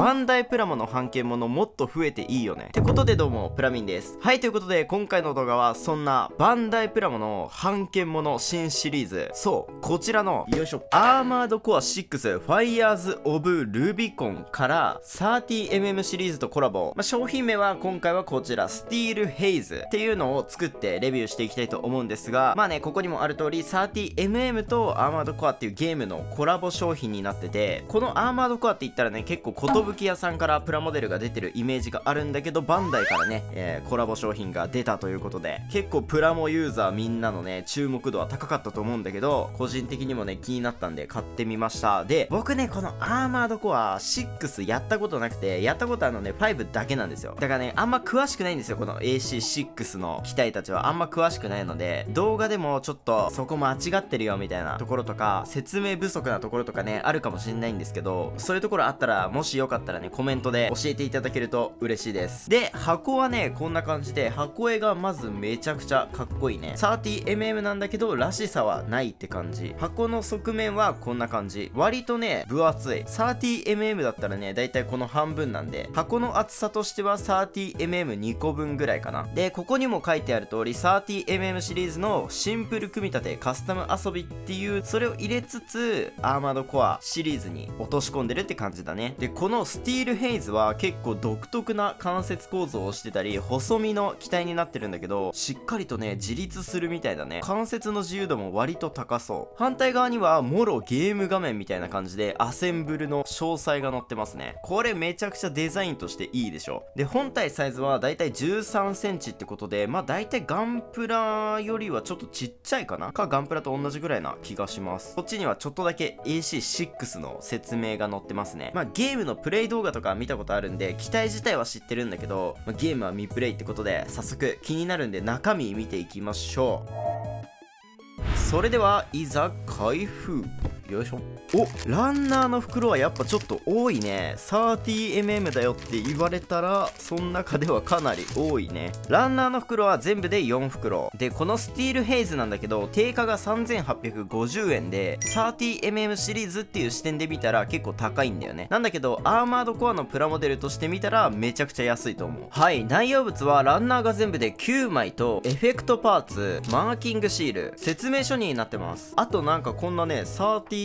バンダイプラモの版権ものもっと増えていいよねってことで、どうもプラミンです。はい、ということで今回の動画はそんなバンダイプラモの版権もの新シリーズ、そうこちらのよいしょアーマードコア6ファイヤーズオブルビコンから 30mm シリーズとコラボ、商品名は今回はこちらスティールヘイズっていうのを作ってレビューしていきたいと思うんですが、ここにもある通り 30mm とアーマードコアっていうゲームのコラボ商品になってて、このアーマードコアって言ったらね、結構寿屋さんからプラモデルが出てるイメージがあるんだけど、バンダイからね、コラボ商品が出たということで、結構プラモユーザーみんなのね注目度は高かったと思うんだけど、個人的にもね気になったんで買ってみました。で、僕ねこのアーマードコア6やったことなくて、やったことあるのね5だけなんですよ。だからねあんま詳しくないんですよ。この AC6 の機体たちはあんま詳しくないので、動画でもちょっとそこ間違ってるよみたいなところとか、説明不足なところとかねあるかもしれないんですけど、そういうところあったらもしよかったらねコメントで教えていただけると嬉しいです。で、箱はねこんな感じで、箱絵がまずめちゃくちゃかっこいいね。 30mm なんだけどらしさはないって感じ。箱の側面はこんな感じ、割とね分厚い。 30mm だったらねだいたいこの半分なんで、箱の厚さとしては 30mm2 個分ぐらいかな。で、ここにも書いてある通り 30mm シリーズのシンプル組み立てカスタム遊びっていう、それを入れつつアーマードコアシリーズに落とし込んでるって感じだね。で、このスティールヘイズは結構独特な関節構造をしてたり、細身の機体になってるんだけど、しっかりとね自立するみたいだね。関節の自由度も割と高そう。反対側にはもろゲーム画面みたいな感じでアセンブルの詳細が載ってますね。これめちゃくちゃデザインとしていいでしょ。で、本体サイズはだいたい13センチってことで、だいたいガンプラよりはちょっとちっちゃいかな、ガンプラと同じぐらいな気がします。こっちにはちょっとだけ AC6 の説明が載ってますね。ゲームのプレイ動画とか見たことあるんで機体自体は知ってるんだけど、ゲームは未プレイってことで早速気になるんで中身見ていきましょう。それではいざ開封。よいしょ。お、ランナーの袋はやっぱちょっと多いね。 30mm だよって言われたらその中ではかなり多いね。ランナーの袋は全部で4袋で、このスティールヘイズなんだけど定価が3850円で 30mm シリーズっていう視点で見たら結構高いんだよね。なんだけどアーマードコアのプラモデルとして見たらめちゃくちゃ安いと思う。はい、内容物はランナーが全部で9枚とエフェクトパーツ、マーキングシール、説明書になってます。あとなんかこんなね 30mm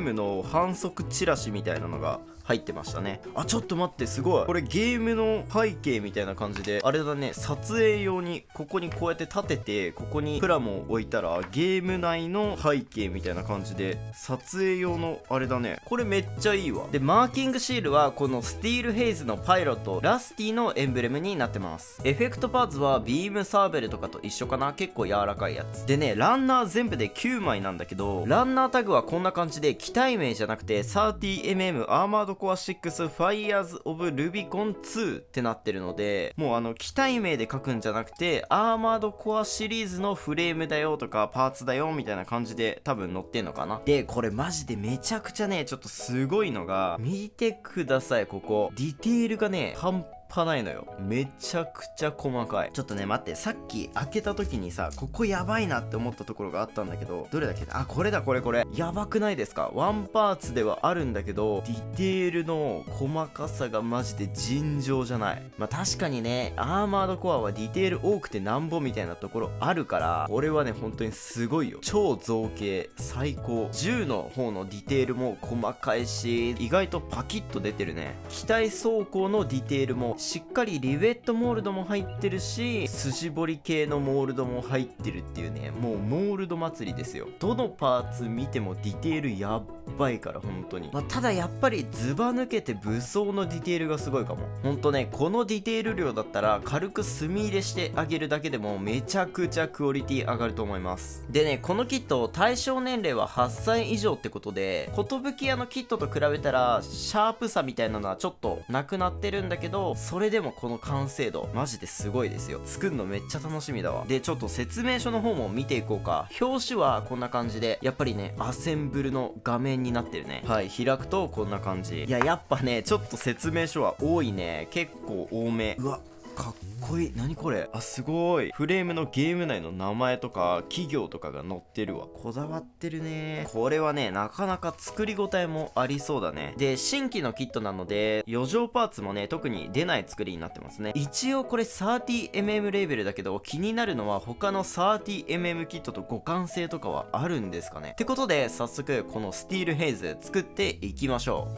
の反則チラシみたいなのが入ってましたね。あ、ちょっと待って、すごい。これゲームの背景みたいな感じで、あれだね、撮影用にここにこうやって立てて、ここにプラモを置いたらゲーム内の背景みたいな感じで撮影用のあれだね。これめっちゃいいわ。で、マーキングシールはこのスティールヘイズのパイロットラスティのエンブレムになってます。エフェクトパーツはビームサーベルとかと一緒かな。結構柔らかいやつでね、ランナー全部で9枚なんだけど、ランナータグはこんな感じで機体名じゃなくて 30mm アーマードコア6ファイヤーズオブルビコン2ってなってるので、もう機体名で書くんじゃなくてアーマードコアシリーズのフレームだよとかパーツだよみたいな感じで多分載ってんのかな。で、これマジでめちゃくちゃねちょっとすごいのが、見てください。ここディテールがね半端ないのよ。めちゃくちゃ細かい。ちょっとね待って、さっき開けた時にさ、ここやばいなって思ったところがあったんだけど、どれだっけ。あ、これだ、これやばくないですか。ワンパーツではあるんだけどディテールの細かさがマジで尋常じゃない。確かにねアーマードコアはディテール多くてなんぼみたいなところあるから、これはね本当にすごいよ。超造形最高。銃の方のディテールも細かいし、意外とパキッと出てるね。機体装甲のディテールもしっかりリベットモールドも入ってるし、筋彫り系のモールドも入ってるっていうね、もうモールド祭りですよ。どのパーツ見てもディテールやっばいから本当に。ただやっぱりズバ抜けて武装のディテールがすごいかも。ほんとね、このディテール量だったら軽く墨入れしてあげるだけでもめちゃくちゃクオリティ上がると思います。でね、このキット対象年齢は8歳以上ってことで、寿屋のキットと比べたらシャープさみたいなのはちょっとなくなってるんだけど、それでもこの完成度マジですごいですよ。作るのめっちゃ楽しみだわ。で、ちょっと説明書の方も見ていこうか。表紙はこんな感じで、やっぱりねアセンブルの画面になってるね。はい、開くとこんな感じ。いや、やっぱねちょっと説明書は多いね。結構多め。うわ、かっこいい。何これ。あ、すごい。フレームのゲーム内の名前とか企業とかが載ってるわ。こだわってるね。これはね、なかなか作り応えもありそうだね。で、新規のキットなので余剰パーツもね特に出ない作りになってますね。一応これ 30mm レーベルだけど、気になるのは他の 30mm キットと互換性とかはあるんですかね。ってことで早速このスティールヘイズ作っていきましょ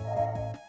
う。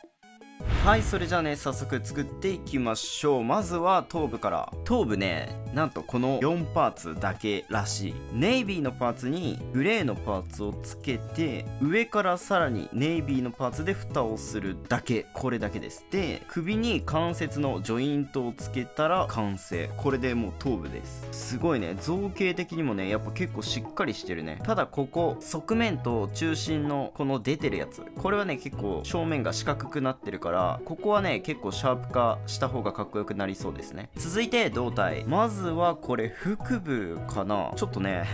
はい、それじゃあね、早速作っていきましょう。まずは頭部から。頭部ね、なんとこの4パーツだけらしい。ネイビーのパーツにグレーのパーツをつけて、上からさらにネイビーのパーツで蓋をするだけ。これだけです。で、首に関節のジョイントをつけたら完成。これでもう頭部です。すごいね、造形的にもね、やっぱ結構しっかりしてるね。ただここ、側面と中心のこの出てるやつ、これはね、結構正面が四角くなってるから、ここはね結構シャープ化した方がかっこよくなりそうですね。続いて胴体。まずはこれ腹部かな。ちょっとね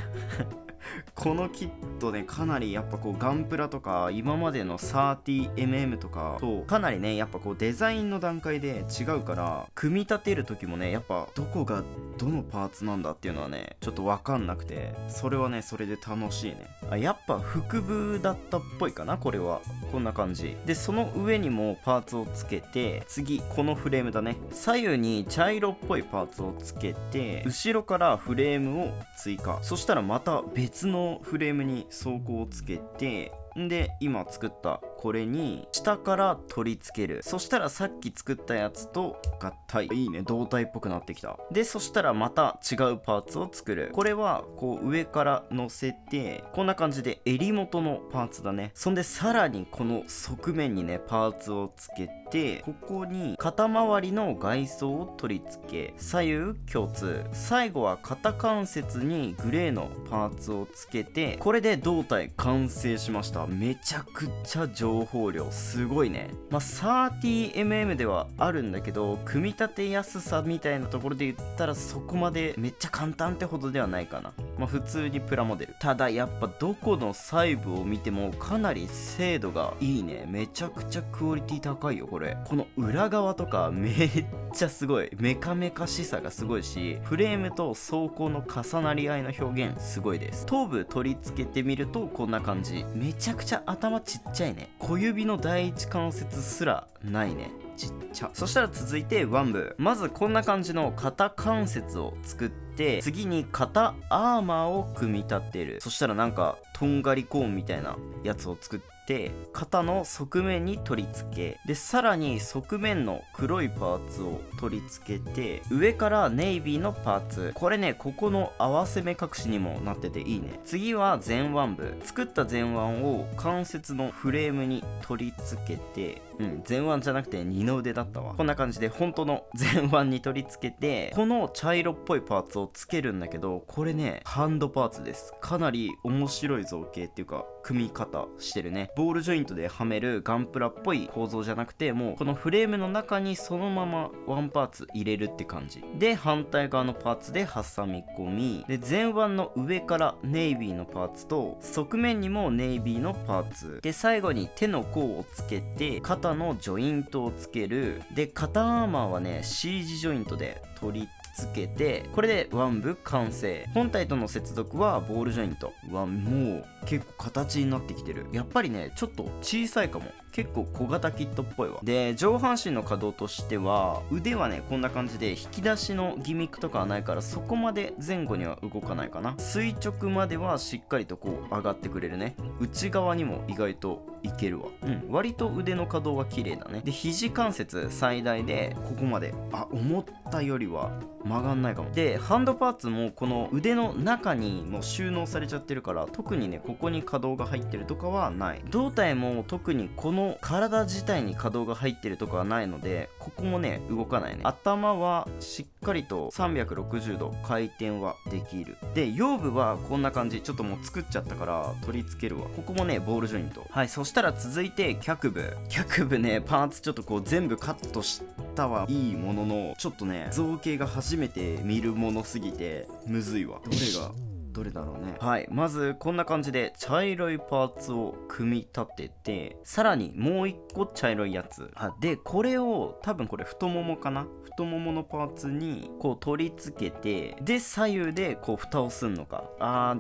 このキットね、かなりやっぱこうガンプラとか今までの 30mm とかとかなりねやっぱこうデザインの段階で違うから、組み立てる時もねやっぱどこがどのパーツなんだっていうのはねちょっと分かんなくて、それはねそれで楽しいね。あ、やっぱ腹部だったっぽいかな。これはこんな感じで、その上にもパーツをつけて、次このフレームだね。左右に茶色っぽいパーツをつけて、後ろからフレームを追加。そしたらまた別のフレームに装甲をつけて、で今作ったこれに下から取り付ける。そしたらさっき作ったやつと合体。いいね、胴体っぽくなってきた。でそしたらまた違うパーツを作る。これはこう上から乗せて、こんな感じで襟元のパーツだね。そんでさらにこの側面にねパーツをつけて、ここに肩周りの外装を取り付け、左右共通。最後は肩関節にグレーのパーツをつけて、これで胴体完成しました。めちゃくちゃ情報量すごいね。まあ 30mm ではあるんだけど、組み立てやすさみたいなところで言ったらそこまでめっちゃ簡単ってほどではないかな。まあ普通にプラモデル。ただやっぱどこの細部を見てもかなり精度がいいね。めちゃくちゃクオリティ高いよこれ。この裏側とかめっちゃすごい。メカメカしさがすごいし、フレームと装甲の重なり合いの表現すごいです。頭部取り付けてみるとこんな感じ。めちゃくちゃ頭ちっちゃいね。小指の第一関節すらないね。ちっちゃ。そしたら続いて腕部。まずこんな感じの肩関節を作って、次に肩アーマーを組み立てる。そしたらなんかとんがりコーンみたいなやつを作って、肩の側面に取り付け、でさらに側面の黒いパーツを取り付けて、上からネイビーのパーツ。これねここの合わせ目隠しにもなってていいね。次は前腕部。作った前腕を関節のフレームに取り付けて、前腕じゃなくて二の腕だったわ。こんな感じで本当の前腕に取り付けて、この茶色っぽいパーツをつけるんだけど、これねハンドパーツです。かなり面白い造形っていうか組み方してるね。ボールジョイントではめるガンプラっぽい構造じゃなくて、もうこのフレームの中にそのままワンパーツ入れるって感じで、反対側のパーツで挟み込み、で前腕の上からネイビーのパーツと側面にもネイビーのパーツで、最後に手の甲をつけて肩のジョイントをつける。で肩アーマーはね C 字ジョイントで取りつけて、これで腕部完成。本体との接続はボールジョイントはもう結構形になってきてる。やっぱりねちょっと小さいかも。結構小型キットっぽいわ。で上半身の可動としては、腕はねこんな感じで引き出しのギミックとかはないから、そこまで前後には動かないかな。垂直まではしっかりとこう上がってくれるね。内側にも意外といけるわ。割と腕の可動は綺麗だね。で肘関節最大でここまで、思ったよりは曲がんないかも。でハンドパーツもこの腕の中にもう収納されちゃってるから、特にねここに可動が入ってるとかはない。胴体も特にこの体自体に可動が入ってるとかはないので、ここもね動かないね。頭はしっかりと360度回転はできる。で腰部はこんな感じ。ちょっともう作っちゃったから取り付けるわ。ここもねボールジョイント。はい、そしたら続いて脚部。脚部ねパーツちょっとこう全部カットしたはいいものの、ちょっとね造形が初めて見るものすぎてむずいわ。どれがどれだろうね。はい、まずこんな感じで茶色いパーツを組み立てて、さらにもう一個茶色いやつで、これを多分これ太ももかな、太もものパーツにこう取り付けて、で左右でこう蓋をすんのか、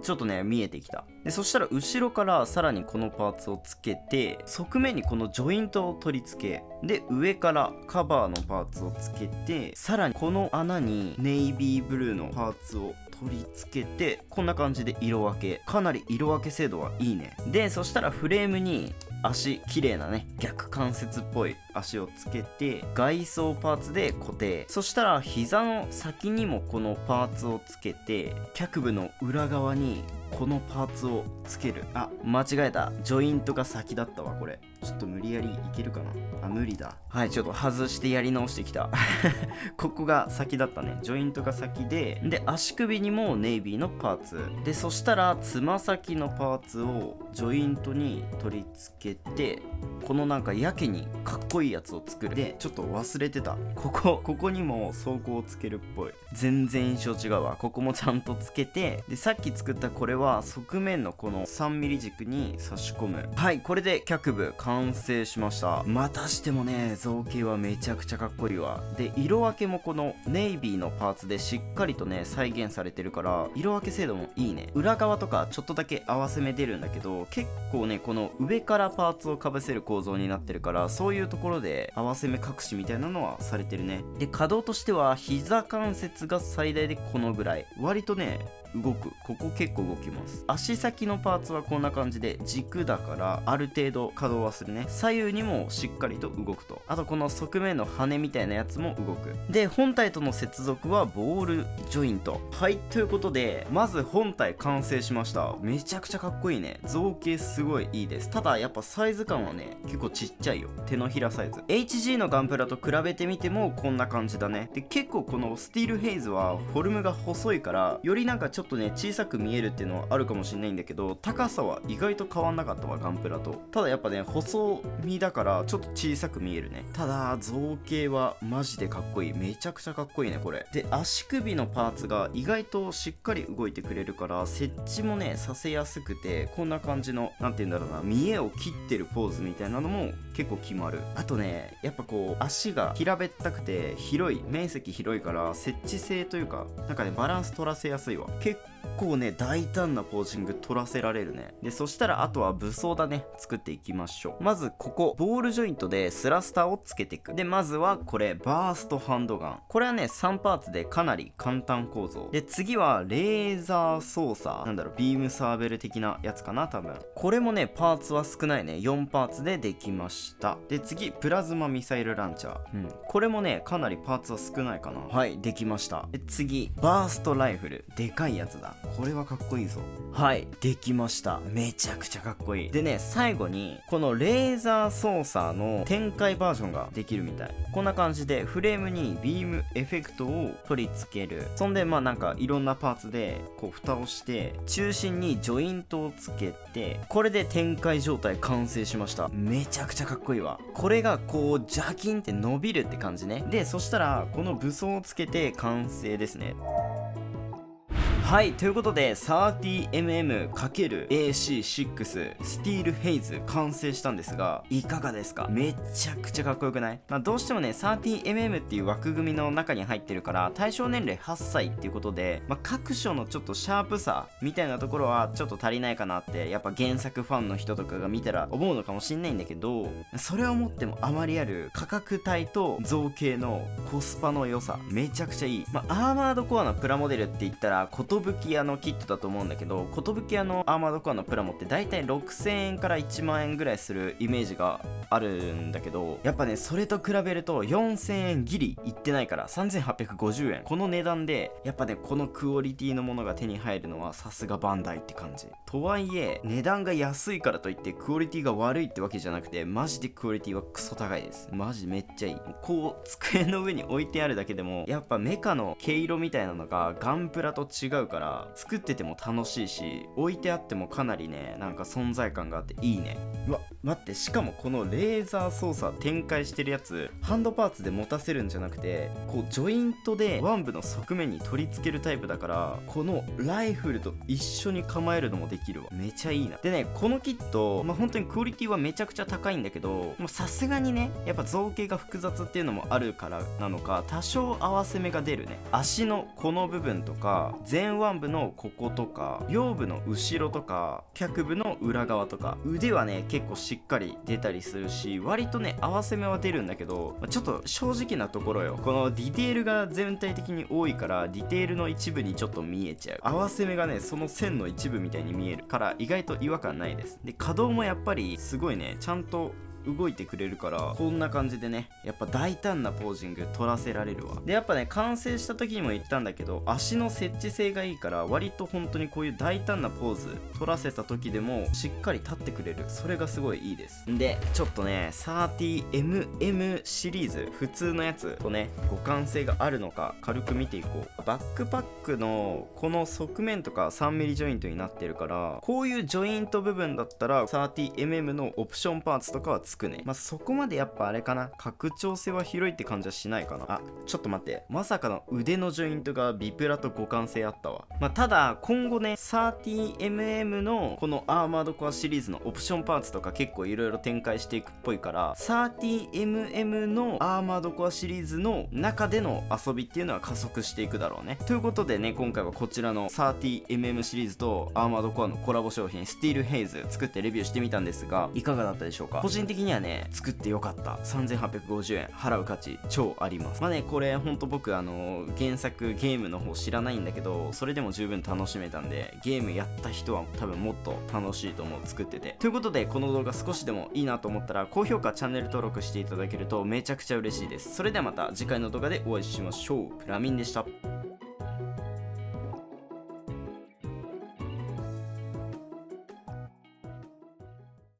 ちょっとね見えてきた。でそしたら後ろからさらにこのパーツをつけて、側面にこのジョイントを取り付け、で上からカバーのパーツをつけて、さらにこの穴にネイビーブルーのパーツを取り付けて、こんな感じで色分け。かなり色分け精度はいいね。でそしたらフレームに足、綺麗なね逆関節っぽい足をつけて、外装パーツで固定。そしたら膝の先にもこのパーツをつけて、脚部の裏側にこのパーツをつける。間違えた、ジョイントが先だったわ。これちょっと無理やりいけるかな。無理だ。はい、ちょっと外してやり直してきたここが先だったね。ジョイントが先で、足首にもネイビーのパーツで、そしたらつま先のパーツをジョイントに取り付けて、このなんかやけにかっこいいやつを作る。でちょっと忘れてた、ここにも装甲をつけるっぽい。全然印象違うわ。ここもちゃんとつけて、でさっき作ったこれは側面のこの 3mm 軸に差し込む。はい、これで脚部完成しました。またしてもね造形はめちゃくちゃかっこいいわ。で色分けもこのネイビーのパーツでしっかりとね再現されてるから、色分け精度もいいね。裏側とかちょっとだけ合わせ目出るんだけど、結構ねこの上からパーツをかぶせる構造になってるから、そういうところで合わせ目隠しみたいなのはされてるね。で可動としては膝関節が最大でこのぐらい、割とね動く。ここ結構動きます。足先のパーツはこんな感じで軸だからある程度稼働はするね。左右にもしっかりと動くと。あとこの側面の羽みたいなやつも動く。で本体との接続はボールジョイント。はい、ということでまず本体完成しました。めちゃくちゃかっこいいね。造形すごいいいです。ただやっぱサイズ感はね結構ちっちゃいよ。手のひらサイズ。 HG のガンプラと比べてみてもこんな感じだね。で結構このスティールヘイズはフォルムが細いから、よりなんかちょっとね小さく見えるっていうのはあるかもしれないんだけど、高さは意外と変わんなかったわガンプラと。ただやっぱね細身だからちょっと小さく見えるね。ただ造形はマジでかっこいい。めちゃくちゃかっこいいねこれで。足首のパーツが意外としっかり動いてくれるから設置もねさせやすくて、こんな感じのなんて言うんだろうな、見栄を切ってるポーズみたいなのも結構決まる。あとねやっぱこう足が平べったくて広い、面積広いから設置性というかなんかねバランス取らせやすいわ。結構ね大胆なポージング取らせられるね。でそしたらあとは武装だね作っていきましょう。まずここボールジョイントでスラスターをつけていく。でまずはこれバーストハンドガン。これはね3パーツでかなり簡単構造で、次はレーザー操作、なんだろうビームサーベル的なやつかな多分。これもねパーツは少ないね。4パーツでできました。で次プラズマミサイルランチャー、これもねかなりパーツは少ないかな。はい、できました。で次バーストライフル、でかいやつだ。これはかっこいいぞ。はい、できました。めちゃくちゃかっこいい。でね最後にこのレーザー操作の展開バージョンができるみたい。こんな感じでフレームにビームエフェクトを取り付ける。そんでまあなんかいろんなパーツでこう蓋をして中心にジョイントをつけて、これで展開状態完成しました。めちゃくちゃかっこいいわ。これがこうジャキンって伸びるって感じね。でそしたらこの武装をつけて完成ですね。はい、ということで 30mm×AC6 スティールヘイズ完成したんですが、いかがですか？めちゃくちゃかっこよくない？どうしてもね 30mm っていう枠組みの中に入ってるから対象年齢8歳っていうことで、各所のちょっとシャープさみたいなところはちょっと足りないかなってやっぱ原作ファンの人とかが見たら思うのかもしんないんだけど、それをもってもあまりある価格帯と造形のコスパの良さめちゃくちゃいい。アーマードコアのプラモデルって言ったら寿屋のキットだと思うんだけど、寿屋のアーマードコアのプラモってだいたい6000円から1万円ぐらいするイメージがあるんだけど、やっぱねそれと比べると4000円ギリいってないから3850円、この値段でやっぱねこのクオリティのものが手に入るのはさすがバンダイって感じ。とはいえ値段が安いからといってクオリティが悪いってわけじゃなくて、マジでクオリティはクソ高いです。マジでめっちゃいい。こう机の上に置いてあるだけでもやっぱメカの毛色みたいなのがガンプラと違ううから作ってても楽しいし、置いてあってもかなりねなんか存在感があっていいね。うわ待って、しかもこのレーザー操作展開してるやつ、ハンドパーツで持たせるんじゃなくて、こうジョイントでワンブの側面に取り付けるタイプだから、このライフルと一緒に構えるのもできるわ。めちゃいいな。でね、このキット本当にクオリティはめちゃくちゃ高いんだけど、さすがにねやっぱ造形が複雑っていうのもあるからなのか、多少合わせ目が出るね。足のこの部分とか、前腕部のこことか、腰部の後ろとか、脚部の裏側とか、腕はね結構しっかり出たりするし、割とね合わせ目は出るんだけど、ちょっと正直なところよ、このディテールが全体的に多いから、ディテールの一部にちょっと見えちゃう。合わせ目がねその線の一部みたいに見えるから意外と違和感ないです。で、可動もやっぱりすごいねちゃんと動いてくれるから、こんな感じでねやっぱ大胆なポージング取らせられるわ。でやっぱね完成した時にも言ったんだけど、足の設置性がいいから、割と本当にこういう大胆なポーズ取らせた時でもしっかり立ってくれる。それがすごいいいです。でちょっとね 30mm シリーズ普通のやつとね互換性があるのか軽く見ていこう。バックパックのこの側面とか 3mm ジョイントになってるから、こういうジョイント部分だったら 30mm のオプションパーツとかはつくね。そこまでやっぱあれかな、拡張性は広いって感じはしないかな。あ、ちょっと待って、まさかの腕のジョイントがビプラと互換性あったわ。ただ今後ね 30mm のこのアーマードコアシリーズのオプションパーツとか結構いろいろ展開していくっぽいから、 30mm のアーマードコアシリーズの中での遊びっていうのは加速していくだろうね。ということでね、今回はこちらの 30mm シリーズとアーマードコアのコラボ商品スティールヘイズ作ってレビューしてみたんですが、いかがだったでしょうか。個人的にはね作ってよかった。3850円払う価値超あります。これほんと僕原作ゲームの方知らないんだけど、それでも十分楽しめたんで、ゲームやった人は多分もっと楽しいと思う、作ってて。ということで、この動画少しでもいいなと思ったら高評価チャンネル登録していただけるとめちゃくちゃ嬉しいです。それではまた次回の動画でお会いしましょう。プラミンでした。